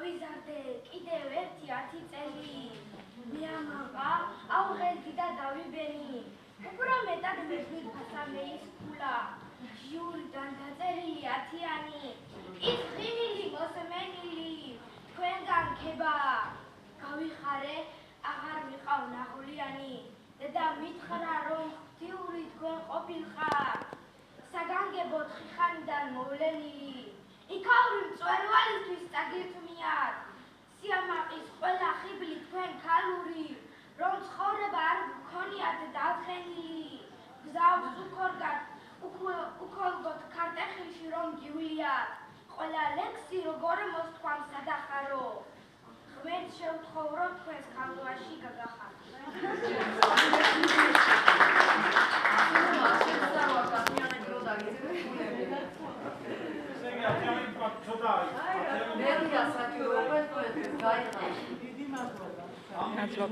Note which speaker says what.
Speaker 1: გავიზარდე კიდევ ერთი 10 წელი მე ამაყა ავღელდი და დავიბენი უფრო მეტად მეძვით ფასამეის ფულა ჟიურიდან დაწერილი 10-იანი ის ღიმილი მოსმენილი თქვენგან ქება გავიხარე აღარ ვიყავ ნაღვლიანი და მითხრა რომ ღვთიური თქვენ ყოფილხარ საგანგებოდ ხიხანიდან მოვლენილი იქაური მწვერვალისთვის წაგირთმიათ სიამაყის ყველა ხიბლი თქვენ ქალური რომ ცხოვრება არ გქონიათ დავხენილი გზავს უკოლგოთ ქარტეხილში რომ გივლიათ ყველა ლექსი როგორ მოსთქვამ სადახარო ღმერთს შევთხოვრო თქვენს ქალვაში გაგახაროთ
Speaker 2: That's what